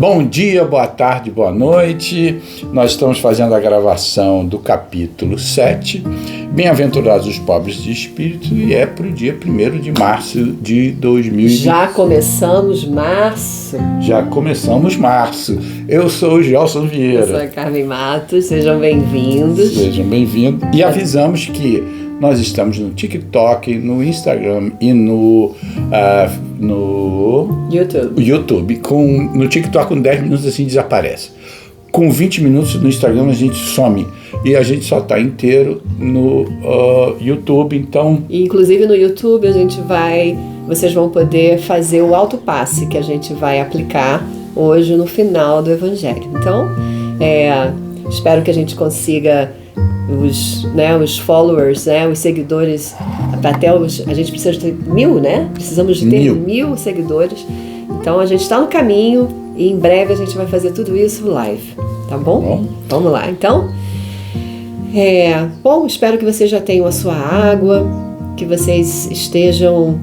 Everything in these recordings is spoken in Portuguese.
Bom dia, boa tarde, boa noite. Nós estamos fazendo a gravação do capítulo 7, Bem-aventurados os pobres de espírito, e é para o dia 1º de março de 2020. Já começamos março. Eu sou o Gelson Vieira. Eu sou a Carmen Matos, sejam bem-vindos. Sejam bem-vindos. E avisamos que nós estamos no TikTok, no Instagram e no YouTube. No TikTok com 10 minutos assim desaparece. Com 20 minutos no Instagram a gente some. E a gente só está inteiro no YouTube, então... Inclusive no YouTube vocês vão poder fazer o autopasse que a gente vai aplicar hoje no final do Evangelho. Então, espero que a gente consiga os followers, os seguidores, a gente precisa ter 1000, né? Precisamos de ter 1000 seguidores. Então a gente está no caminho e em breve a gente vai fazer tudo isso live, tá bom? Vamos lá, então. Espero que vocês já tenham a sua água, que vocês estejam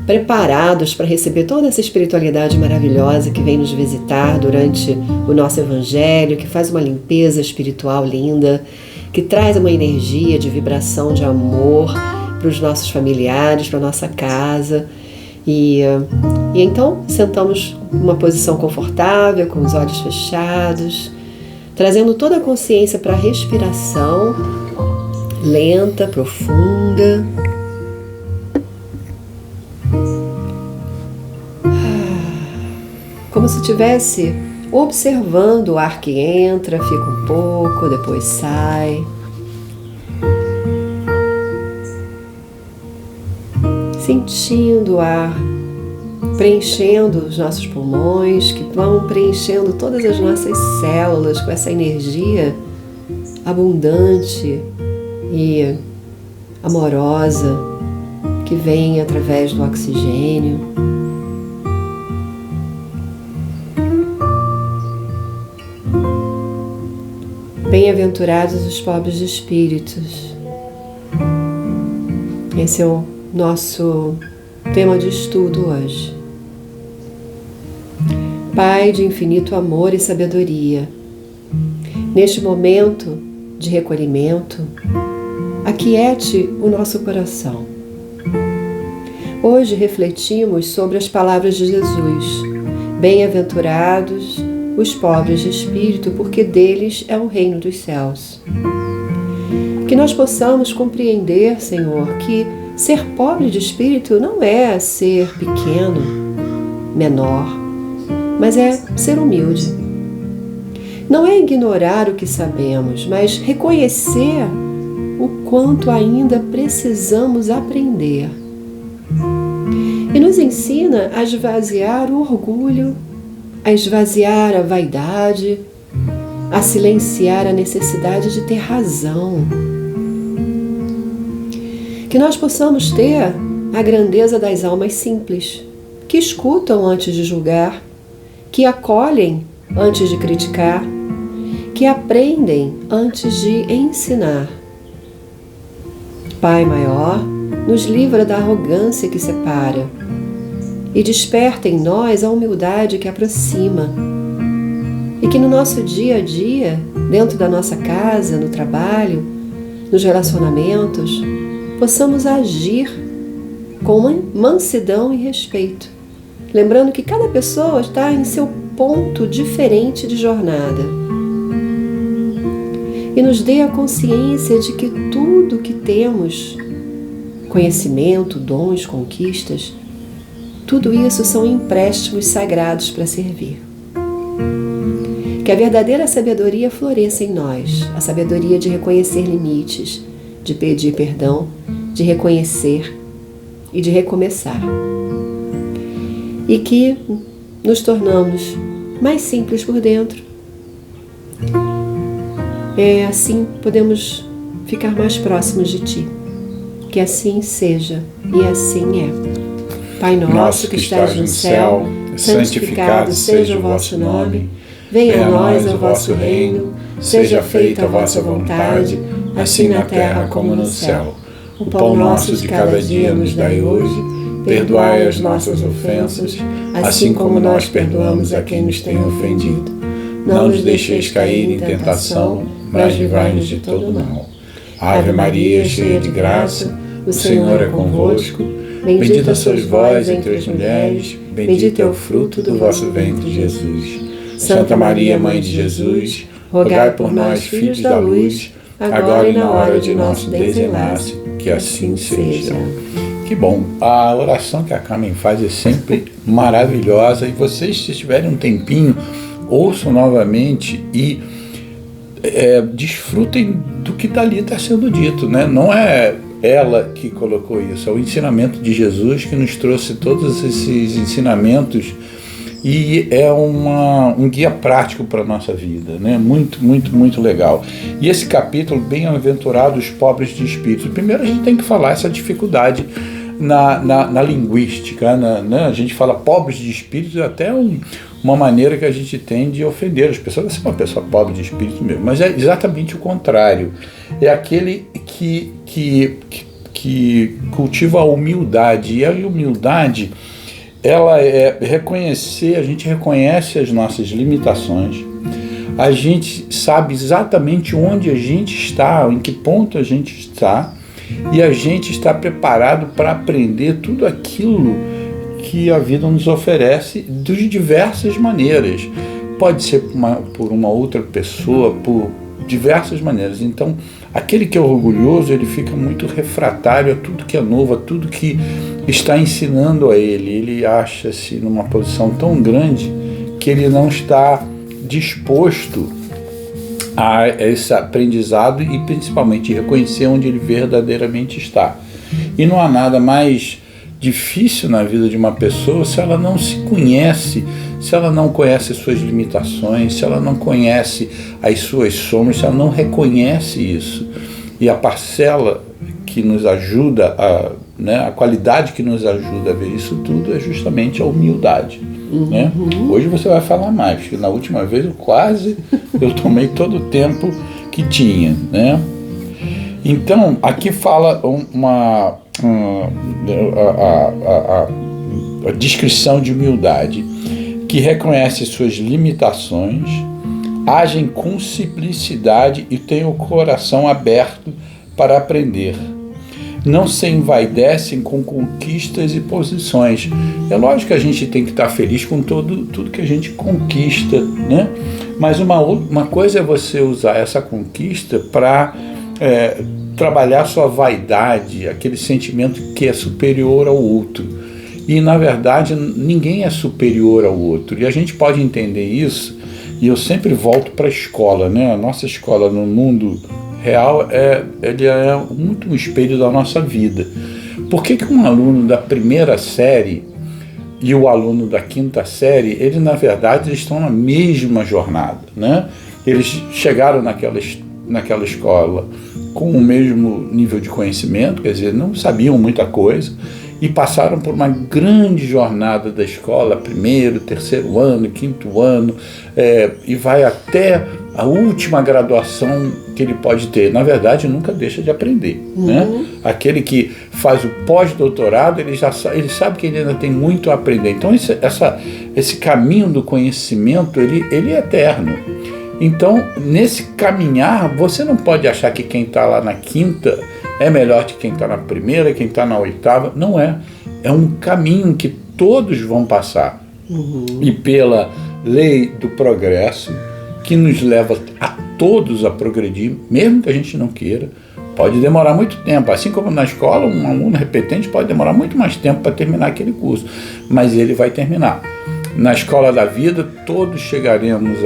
preparados para receber toda essa espiritualidade maravilhosa que vem nos visitar durante o nosso Evangelho, que faz uma limpeza espiritual linda, que traz uma energia de vibração de amor para os nossos familiares, para a nossa casa. E então sentamos numa posição confortável, com os olhos fechados, trazendo toda a consciência para a respiração lenta, profunda. Como se estivesse observando o ar que entra, fica um pouco, depois sai. Sentindo o ar preenchendo os nossos pulmões, que vão preenchendo todas as nossas células com essa energia abundante e amorosa que vem através do oxigênio. Bem-aventurados os pobres de espíritos. Esse é o nosso tema de estudo hoje. Pai de infinito amor e sabedoria, neste momento de recolhimento, aquiete o nosso coração. Hoje refletimos sobre as palavras de Jesus. Bem-aventurados os pobres de espírito, porque deles é o reino dos céus. Que nós possamos compreender, Senhor, que ser pobre de espírito não é ser pequeno, menor, mas é ser humilde. Não é ignorar o que sabemos, mas reconhecer o quanto ainda precisamos aprender. E nos ensina a esvaziar o orgulho, a esvaziar a vaidade, a silenciar a necessidade de ter razão. Que nós possamos ter a grandeza das almas simples, que escutam antes de julgar, que acolhem antes de criticar, que aprendem antes de ensinar. Pai maior, nos livra da arrogância que separa e desperta em nós a humildade que aproxima. E que no nosso dia a dia, dentro da nossa casa, no trabalho, nos relacionamentos, possamos agir com mansidão e respeito, lembrando que cada pessoa está em seu ponto diferente de jornada. E nos dê a consciência de que tudo que temos, conhecimento, dons, conquistas, tudo isso são empréstimos sagrados para servir. Que a verdadeira sabedoria floresça em nós, a sabedoria de reconhecer limites, de pedir perdão, de reconhecer e de recomeçar. E que nos tornamos mais simples por dentro. Assim podemos ficar mais próximos de Ti. Que assim seja e assim é. Pai nosso que estás no céu, santificado seja o vosso nome. Venha a nós o vosso reino. Seja feita a vossa vontade, assim na terra como no céu. O pão nosso de cada dia nos dai hoje perdoai as nossas ofensas, assim como nós perdoamos a quem nos tem ofendido. Não nos deixeis cair em tentação, mas livrai-nos de todo mal. Ave Maria, cheia de graça, o Senhor é convosco. Bendita sois vós entre as mulheres, bendito é o fruto do vosso ventre, Jesus. Santa Maria, Mãe de Jesus, rogai por nós, filhos da luz, agora e na hora de nosso desenlace, que assim seja. Que bom, a oração que a Carmen faz é sempre maravilhosa, e vocês, se tiverem um tempinho, ouçam novamente e desfrutem do que dali está sendo dito, né? Não é ela que colocou isso, é o ensinamento de Jesus que nos trouxe todos esses ensinamentos, e é um guia prático para a nossa vida, né? Muito, muito, muito legal. E esse capítulo, bem-aventurados os pobres de espírito, primeiro a gente tem que falar essa dificuldade na linguística, né? A gente fala pobres de espírito, é até uma maneira que a gente tem de ofender as pessoas. Você é uma pessoa pobre de espírito mesmo, mas é exatamente o contrário. É aquele que cultiva a humildade, e a humildade, ela é reconhecer, a gente reconhece as nossas limitações, a gente sabe exatamente onde a gente está, em que ponto a gente está, e a gente está preparado para aprender tudo aquilo que a vida nos oferece de diversas maneiras. Pode ser por uma outra pessoa, por diversas maneiras. Então, aquele que é orgulhoso, ele fica muito refratário a tudo que é novo, a tudo que está ensinando a ele. Ele acha-se numa posição tão grande que ele não está disposto a esse aprendizado e principalmente reconhecer onde ele verdadeiramente está. E não há nada mais difícil na vida de uma pessoa se ela não se conhece, se ela não conhece as suas limitações, se ela não conhece as suas sombras, se ela não reconhece isso. E a parcela que nos ajuda, a qualidade que nos ajuda a ver isso tudo é justamente a humildade. Né? Hoje você vai falar mais, porque na última vez eu tomei todo o tempo que tinha, né? Então, aqui fala a descrição de humildade, que reconhece suas limitações, agem com simplicidade e tem o coração aberto para aprender. Não se envaidecem com conquistas e posições. É lógico que a gente tem que estar feliz com tudo que a gente conquista, né? Mas uma coisa é você usar essa conquista para trabalhar sua vaidade, aquele sentimento que é superior ao outro. E, na verdade, ninguém é superior ao outro. E a gente pode entender isso, e eu sempre volto para a escola, né? A nossa escola no mundo real ele é muito um espelho da nossa vida. Por que um aluno da primeira série e o aluno da quinta série, eles na verdade estão na mesma jornada, né? Eles chegaram naquela escola com o mesmo nível de conhecimento, quer dizer, não sabiam muita coisa, e passaram por uma grande jornada da escola, primeiro, terceiro ano, quinto ano, e vai até a última graduação que ele pode ter. Na verdade, nunca deixa de aprender. Né? Aquele que faz o pós-doutorado, ele sabe que ele ainda tem muito a aprender. Então, esse caminho do conhecimento, ele é eterno. Então, nesse caminhar, você não pode achar que quem está lá na quinta é melhor que quem está na primeira, quem está na oitava. Não é. É um caminho que todos vão passar. E pela lei do progresso, que nos leva a todos a progredir, mesmo que a gente não queira, pode demorar muito tempo. Assim como na escola, um aluno repetente pode demorar muito mais tempo para terminar aquele curso, mas ele vai terminar. Na escola da vida, todos chegaremos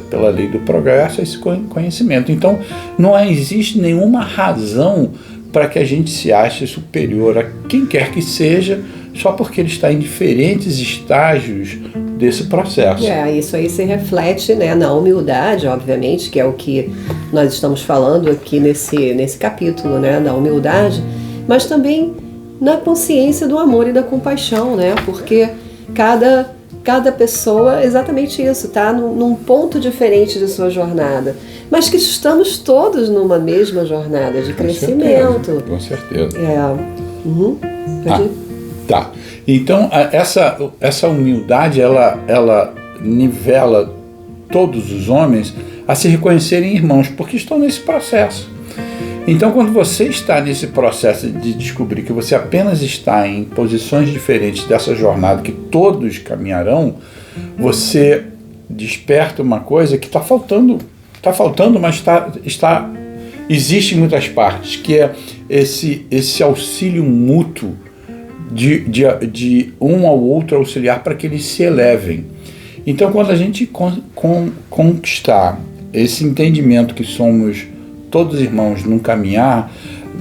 pela lei do progresso, a esse conhecimento. Então, não existe nenhuma razão para que a gente se ache superior a quem quer que seja, só porque ele está em diferentes estágios desse processo. Isso aí se reflete, né, na humildade, obviamente, que é o que nós estamos falando aqui nesse capítulo, né, da humildade, mas também na consciência do amor e da compaixão, né, porque cada pessoa é exatamente isso, está num ponto diferente de sua jornada, mas que estamos todos numa mesma jornada de crescimento. Com certeza. Tá. Então, essa humildade, ela nivela todos os homens a se reconhecerem irmãos, porque estão nesse processo. Então, quando você está nesse processo de descobrir que você apenas está em posições diferentes dessa jornada, que todos caminharão, você desperta uma coisa que está faltando, mas existe em muitas partes, que é esse auxílio mútuo de um ao outro auxiliar para que eles se elevem. Então, quando a gente conquistar esse entendimento que somos todos irmãos num caminhar,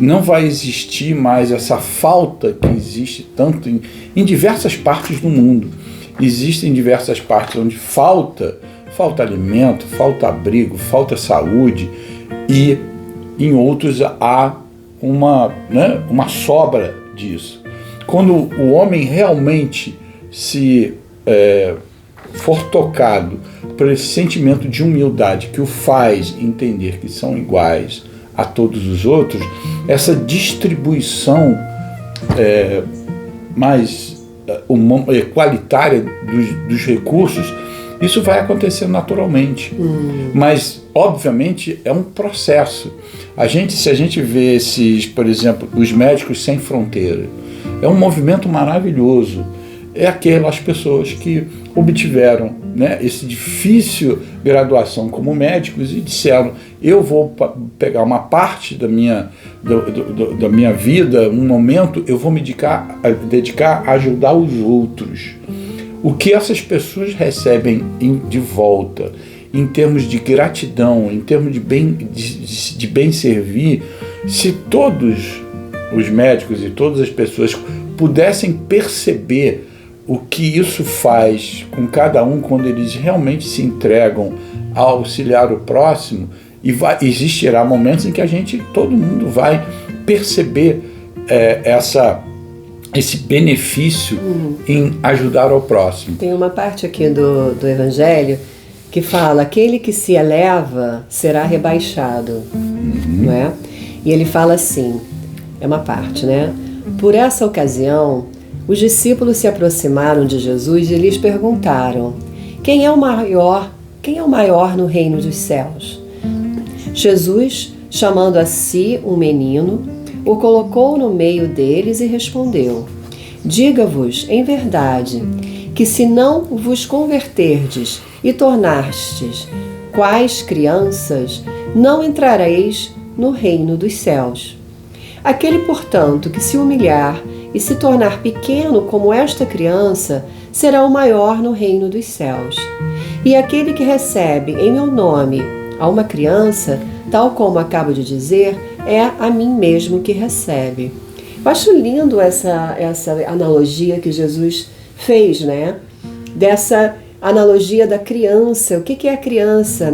não vai existir mais essa falta que existe tanto em diversas partes do mundo. Existem diversas partes onde falta alimento, falta abrigo, falta saúde, e em outros há uma sobra disso. Quando o homem realmente for tocado por esse sentimento de humildade que o faz entender que são iguais a todos os outros, essa distribuição mais qualitária dos recursos, isso vai acontecer naturalmente. Mas, obviamente, é um processo. Se a gente vê por exemplo, os Médicos Sem Fronteira, é um movimento maravilhoso. É aquelas pessoas que obtiveram, esse difícil graduação como médicos e disseram: eu vou pegar uma parte da minha vida, um momento, eu vou me dedicar a ajudar os outros. O que essas pessoas recebem de volta, em termos de gratidão, em termos de bem servir, se todos os médicos e todas as pessoas pudessem perceber o que isso faz com cada um quando eles realmente se entregam a auxiliar o próximo, existirá momentos em que todo mundo vai perceber esse benefício em ajudar ao próximo. Tem uma parte aqui do Evangelho que fala: aquele que se eleva será rebaixado, não é? E ele fala assim, é uma parte, por essa ocasião, os discípulos se aproximaram de Jesus e lhes perguntaram: quem é o maior no reino dos céus? Jesus, chamando a si um menino, o colocou no meio deles e respondeu: diga-vos em verdade que se não vos converterdes e tornastes quais crianças, não entrareis no reino dos céus. Aquele, portanto, que se humilhar e se tornar pequeno como esta criança, será o maior no reino dos céus. E aquele que recebe em meu nome a uma criança, tal como acabo de dizer, é a mim mesmo que recebe. Eu acho lindo essa analogia que Jesus fez, dessa analogia da criança. O que é a criança,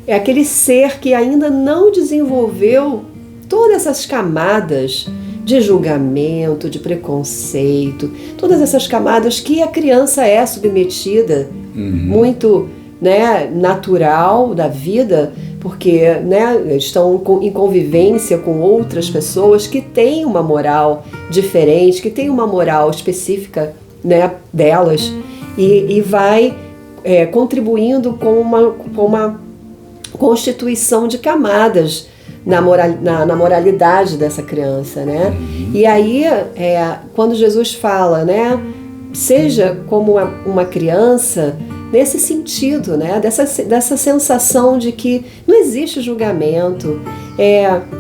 É aquele ser que ainda não desenvolveu todas essas camadas de julgamento, de preconceito, todas essas camadas que a criança é submetida, muito natural da vida, porque estão em convivência com outras pessoas que têm uma moral diferente, que têm uma moral específica delas, e vai contribuindo com uma constituição de camadas na moralidade dessa criança, E aí, quando Jesus fala, seja como uma criança, nesse sentido, dessa sensação de que não existe julgamento.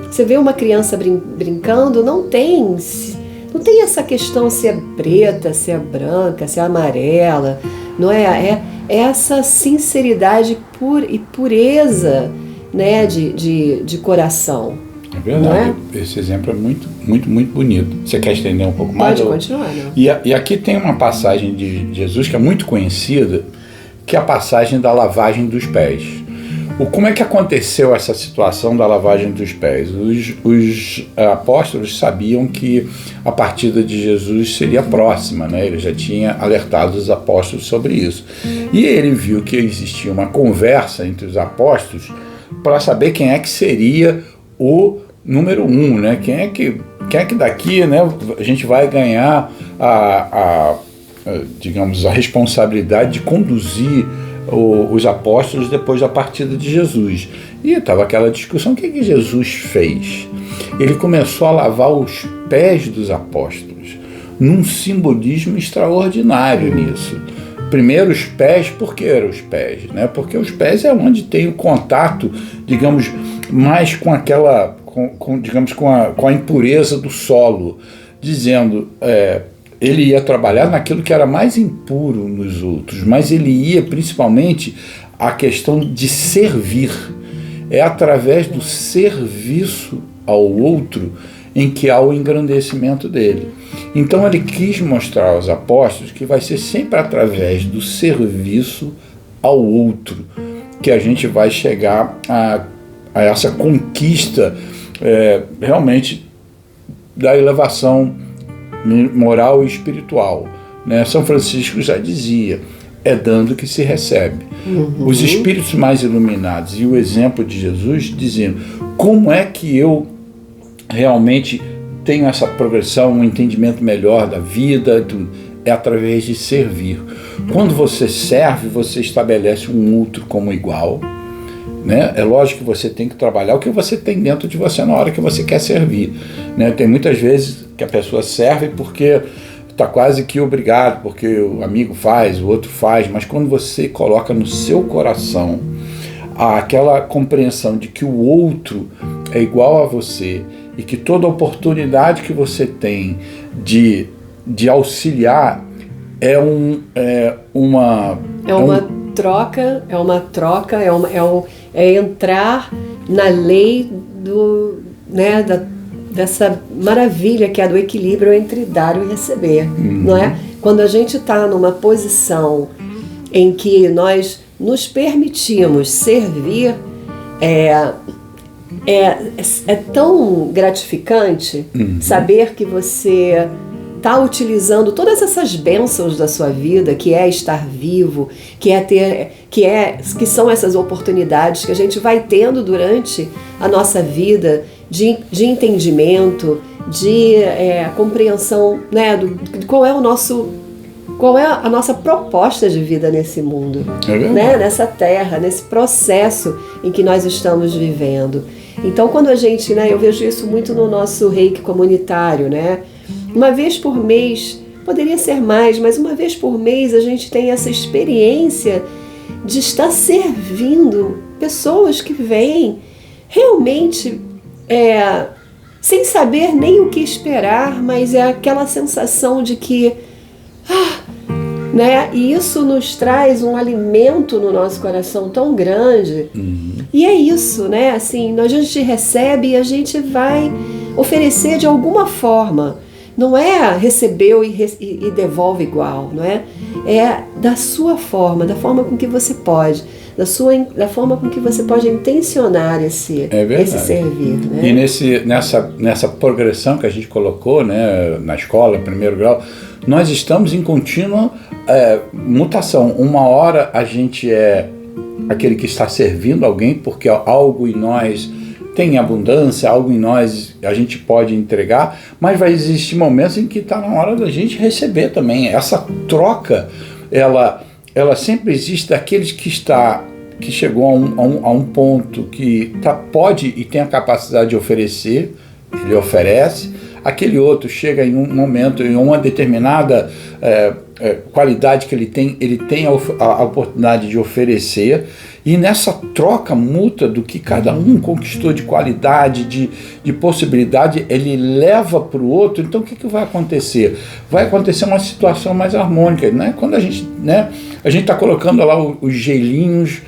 Você vê uma criança brincando, não tem essa questão se é preta, se é branca, se é amarela, não é? É essa sinceridade e pureza, de coração. É verdade, esse exemplo é muito, muito, muito bonito. Você quer estender um pouco mais? Pode continuar. E aqui tem uma passagem de Jesus que é muito conhecida, que é a passagem da lavagem dos pés. Como é que aconteceu essa situação da lavagem dos pés? Os apóstolos sabiam que a partida de Jesus seria próxima, Ele já tinha alertado os apóstolos sobre isso. E ele viu que existia uma conversa entre os apóstolos para saber quem é que seria o número 1, Quem é que quem é que daqui, né, a gente vai ganhar digamos, a responsabilidade de conduzir os apóstolos depois da partida de Jesus? E estava aquela discussão, o que Jesus fez? Ele começou a lavar os pés dos apóstolos, num simbolismo extraordinário nisso. Primeiro os pés, por que eram os pés? Né? Porque os pés é onde tem o contato, digamos, mais com aquela, digamos, com a impureza do solo, dizendo, ele ia trabalhar naquilo que era mais impuro nos outros, mas ele ia principalmente a questão de servir. É através do serviço ao outro em que há o engrandecimento dele. Então ele quis mostrar aos apóstolos que vai ser sempre através do serviço ao outro que a gente vai chegar a essa conquista realmente da elevação moral e espiritual. Né? São Francisco já dizia, é dando que se recebe. Os espíritos mais iluminados e o exemplo de Jesus dizendo, como é que eu realmente tenho essa progressão, um entendimento melhor da vida, é através de servir. Quando você serve, você estabelece um outro como igual, né? É lógico que você tem que trabalhar o que você tem dentro de você na hora que você quer servir, né? Tem muitas vezes que a pessoa serve porque está quase que obrigado, porque o amigo faz, o outro faz, mas quando você coloca no seu coração aquela compreensão de que o outro é igual a você e que toda oportunidade que você tem de auxiliar é uma troca, é entrar na lei dessa maravilha que é do equilíbrio entre dar e receber, não é? Quando a gente está numa posição em que nós nos permitimos servir, é tão gratificante saber que você está utilizando todas essas bênçãos da sua vida, que é estar vivo, que são essas oportunidades que a gente vai tendo durante a nossa vida de entendimento, de compreensão, né, qual é a nossa proposta de vida nesse mundo, né, nessa terra, nesse processo em que nós estamos vivendo. Então, quando a gente, né, eu vejo isso muito no nosso reiki comunitário, né, uma vez por mês, poderia ser mais, mas uma vez por mês a gente tem essa experiência de estar servindo pessoas que vêm realmente sem saber nem o que esperar, mas é aquela sensação de que né? E isso nos traz um alimento no nosso coração tão grande. E é isso, né? Assim, a gente recebe e a gente vai oferecer de alguma forma. Não é recebeu e devolve igual, não é? É da sua forma, da forma com que você pode, da forma com que você pode intencionar esse servir. Né? E nessa progressão que a gente colocou, né, na escola, primeiro grau, nós estamos em contínua mutação. Uma hora a gente é aquele que está servindo alguém porque algo em nós tem abundância, algo em nós a gente pode entregar, mas vai existir momentos em que está na hora da gente receber também. Essa troca, ela sempre existe daqueles que chegou a um ponto que pode e tem a capacidade de oferecer, ele oferece, aquele outro chega em um momento, em uma determinada qualidade que ele tem a oportunidade de oferecer, e nessa troca mútua do que cada um conquistou de qualidade, de possibilidade, ele leva para o outro. Então o que vai acontecer? Vai acontecer uma situação mais harmônica, né? Quando a gente está colocando lá os gelinhos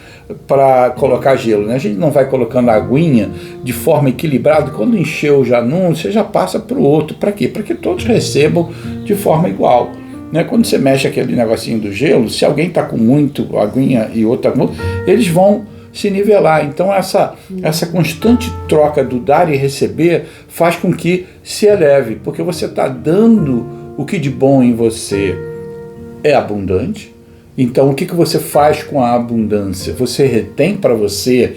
para colocar gelo, né? A gente não vai colocando a aguinha de forma equilibrada. Quando encheu já num, você já passa para o outro. Para quê? Para que todos recebam de forma igual. Né? Quando você mexe aquele negocinho do gelo, se alguém está com muito aguinha e outra com eles vão se nivelar. Então essa constante troca do dar e receber faz com que se eleve, porque você está dando o que de bom em você é abundante, Então, o que você faz com a abundância? Você retém para você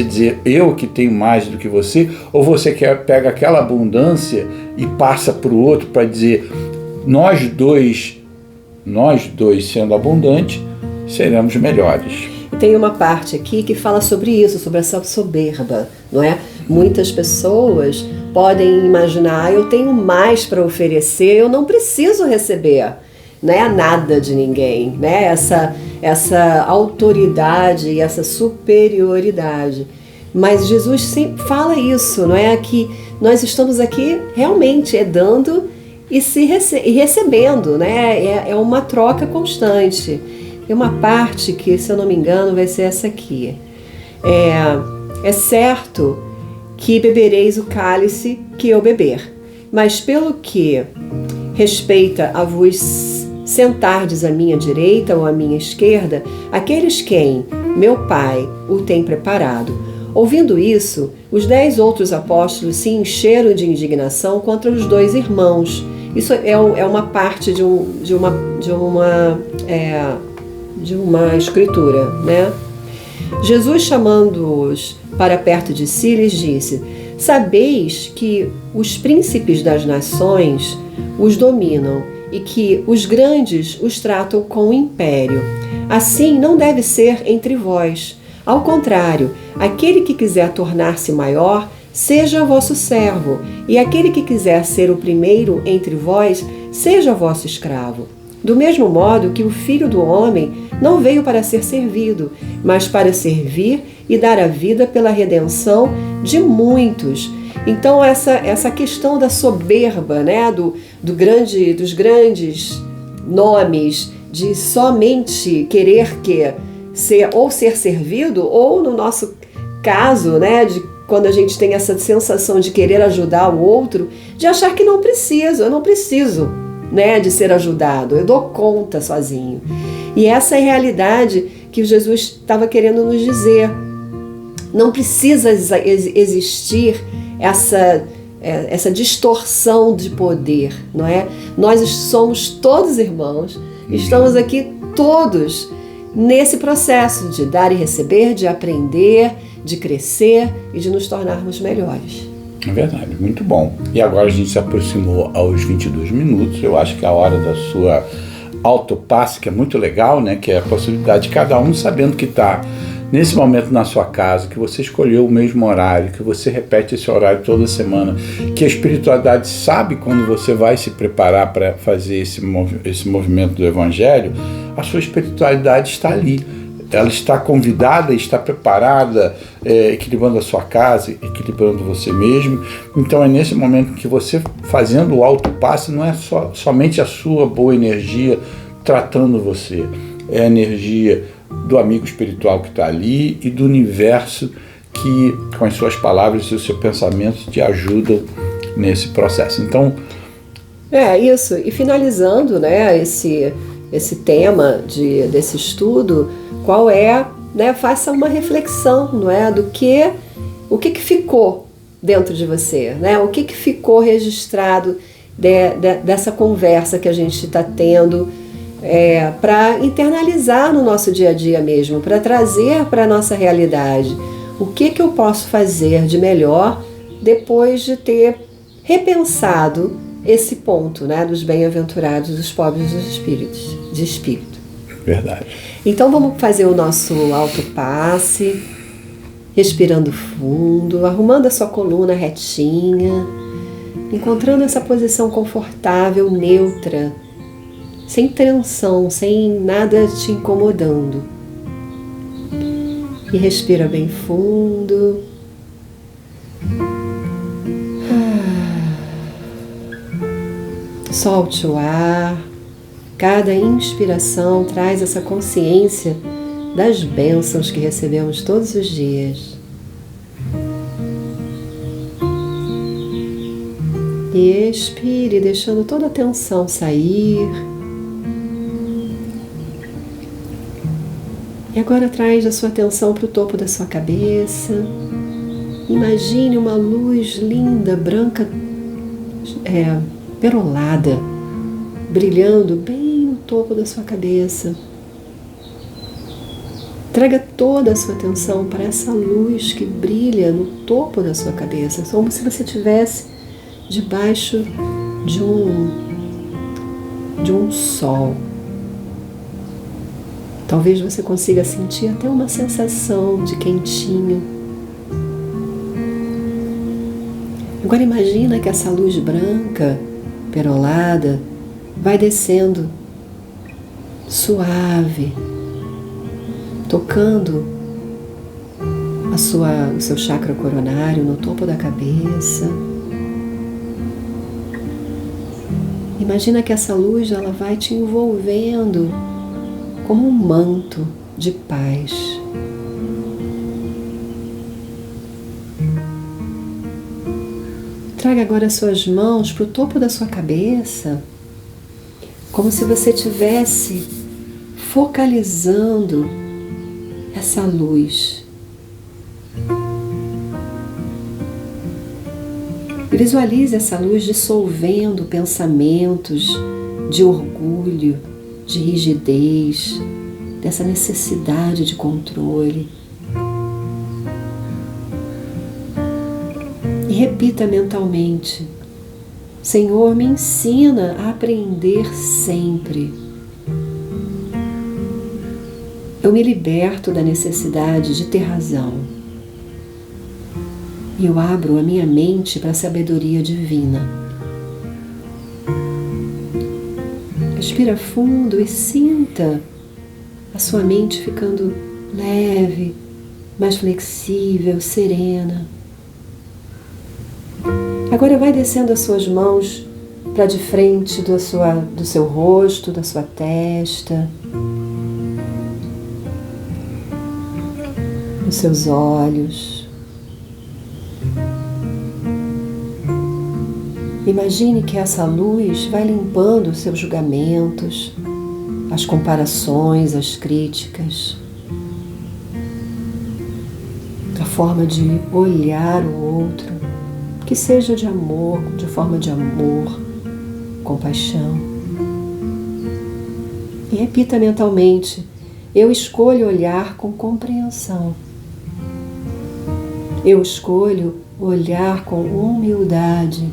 dizer, eu que tenho mais do que você? Ou você pega aquela abundância e passa para o outro para dizer, nós dois sendo abundantes, seremos melhores. Tem uma parte aqui que fala sobre isso, sobre essa soberba, não é? Muitas pessoas podem imaginar, eu tenho mais para oferecer, eu não preciso receber, né, nada de ninguém, né? Essa autoridade e essa superioridade. Mas Jesus sempre fala isso, não é? Que nós estamos aqui realmente dando e recebendo, né? É uma troca constante. Tem uma parte que, se eu não me engano, vai ser essa aqui. É certo que bebereis o cálice que eu beber, mas pelo que respeita a vos sentardes à minha direita ou à minha esquerda, aqueles quem meu Pai o tem preparado. Ouvindo isso, os 10 outros apóstolos se encheram de indignação contra os 2 irmãos. Isso é uma parte de uma escritura, né? Jesus, chamando-os para perto de si, lhes disse: sabeis que os príncipes das nações os dominam e que os grandes os tratam com império. Assim não deve ser entre vós. Ao contrário, aquele que quiser tornar-se maior, seja vosso servo, e aquele que quiser ser o primeiro entre vós, seja vosso escravo. Do mesmo modo que o Filho do Homem não veio para ser servido, mas para servir e dar a vida pela redenção de muitos. Então essa questão da soberba, né, dos grandes nomes, de somente querer ser servido, ou no nosso caso, né, de quando a gente tem essa sensação de querer ajudar o outro, de achar que eu não preciso, né, de ser ajudado, eu dou conta sozinho. E essa é a realidade que Jesus estava querendo nos dizer. Não precisa existir essa distorção de poder, não é? Nós somos todos irmãos, estamos aqui todos nesse processo de dar e receber, de aprender, de crescer e de nos tornarmos melhores. É verdade, muito bom. E agora a gente se aproximou aos 22 minutos, eu acho que é a hora da sua autopasse, que é muito legal, né? Que é a possibilidade de cada um sabendo que está nesse momento na sua casa, que você escolheu o mesmo horário, que você repete esse horário toda semana, que a espiritualidade sabe quando você vai se preparar para fazer esse movimento do Evangelho, a sua espiritualidade está ali. Ela está convidada, está preparada, equilibrando a sua casa, equilibrando você mesmo. Então é nesse momento que você, fazendo o autopasse, não é somente a sua boa energia tratando você, é a energia do amigo espiritual que está ali e do universo que, com as suas palavras e os seus pensamentos, te ajudam nesse processo. Então, isso. E finalizando, né, esse tema desse estudo, qual é, né, faça uma reflexão, não é, o que ficou dentro de você, né, o que ficou registrado dessa conversa que a gente está tendo, para internalizar no nosso dia a dia mesmo, para trazer para a nossa realidade. O que eu posso fazer de melhor depois de ter repensado esse ponto, né, dos bem-aventurados, dos pobres de espírito. Verdade. Então vamos fazer o nosso autopasse, respirando fundo, arrumando a sua coluna retinha, encontrando essa posição confortável, neutra, sem tensão, sem nada te incomodando. E respira bem fundo. Solte o ar. Cada inspiração traz essa consciência das bênçãos que recebemos todos os dias. E expire, deixando toda a tensão sair. E agora traz a sua atenção para o topo da sua cabeça. Imagine uma luz linda, branca, perolada, brilhando bem no topo da sua cabeça. Traga toda a sua atenção para essa luz que brilha no topo da sua cabeça, como se você estivesse debaixo de um sol. Talvez você consiga sentir até uma sensação de quentinho. Agora imagina que essa luz branca, perolada, vai descendo suave, tocando o seu chakra coronário no topo da cabeça. Imagina que essa luz ela vai te envolvendo como um manto de paz. Traga agora suas mãos para o topo da sua cabeça, como se você estivesse focalizando essa luz. E visualize essa luz dissolvendo pensamentos de orgulho, de rigidez, dessa necessidade de controle. E repita mentalmente: Senhor, me ensina a aprender sempre. Eu me liberto da necessidade de ter razão. E eu abro a minha mente para a sabedoria divina. Respira fundo e sinta a sua mente ficando leve, mais flexível, serena. Agora vai descendo as suas mãos para de frente do seu rosto, da sua testa, dos seus olhos. Imagine que essa luz vai limpando os seus julgamentos, as comparações, as críticas, a forma de olhar o outro, que seja de amor, de forma de amor, compaixão. E repita mentalmente: eu escolho olhar com compreensão. Eu escolho olhar com humildade.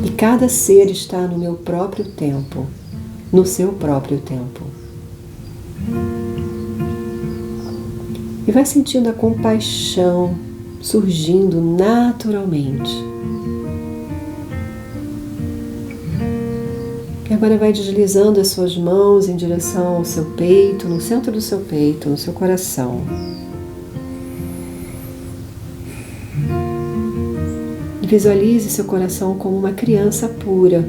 E cada ser está no meu próprio tempo, no seu próprio tempo. E vai sentindo a compaixão surgindo naturalmente. E agora vai deslizando as suas mãos em direção ao seu peito, no centro do seu peito, no seu coração. Visualize seu coração como uma criança pura,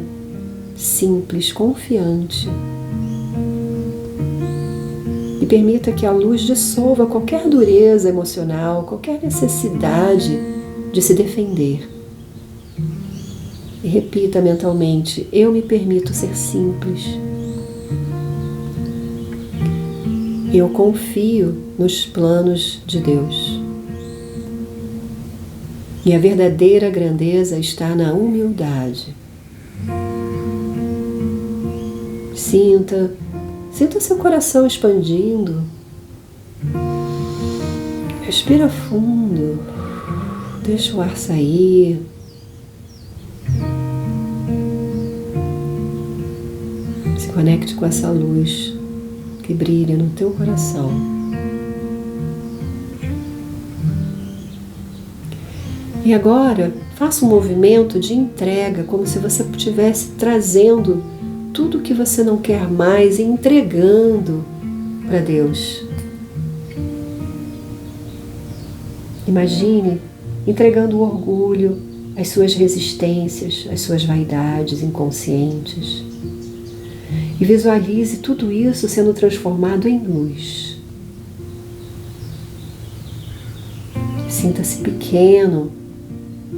simples, confiante. E permita que a luz dissolva qualquer dureza emocional, qualquer necessidade de se defender. E repita mentalmente: eu me permito ser simples. Eu confio nos planos de Deus. E a verdadeira grandeza está na humildade. Sinta seu coração expandindo. Respira fundo. Deixa o ar sair. Se conecte com essa luz que brilha no teu coração. E agora, faça um movimento de entrega, como se você estivesse trazendo tudo o que você não quer mais e entregando para Deus. Imagine entregando o orgulho, as suas resistências, as suas vaidades inconscientes. E visualize tudo isso sendo transformado em luz. Sinta-se pequeno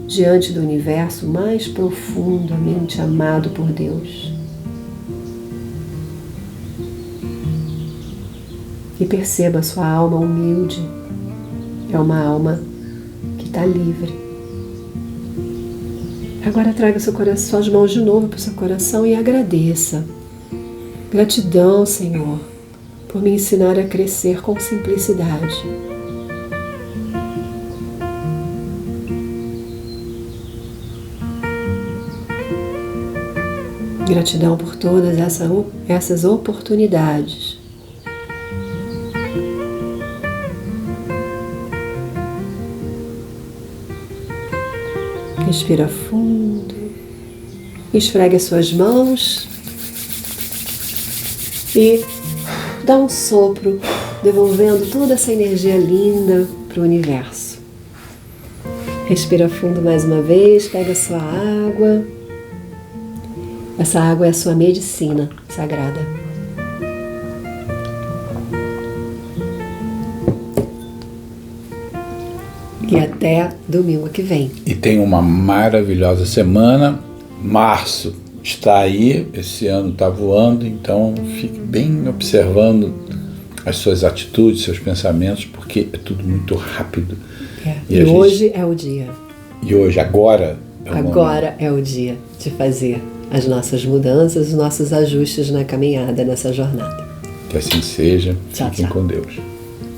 diante do universo mais profundamente amado por Deus. E perceba a sua alma humilde. É uma alma que está livre. Agora traga suas mãos de novo para o seu coração e agradeça. Gratidão, Senhor, por me ensinar a crescer com simplicidade. Gratidão por todas essas oportunidades. Respira fundo. Esfregue as suas mãos e dá um sopro, devolvendo toda essa energia linda para o universo. Respira fundo mais uma vez, pega a sua água. Essa água é a sua medicina sagrada. E até domingo que vem. E tenha uma maravilhosa semana. Março está aí, esse ano está voando, então fique bem observando as suas atitudes, seus pensamentos, porque é tudo muito rápido. E hoje é o dia. E hoje, agora é o dia de fazer as nossas mudanças, os nossos ajustes na caminhada, nessa jornada. Que assim seja. Tchau, Fiquem tchau. com Deus.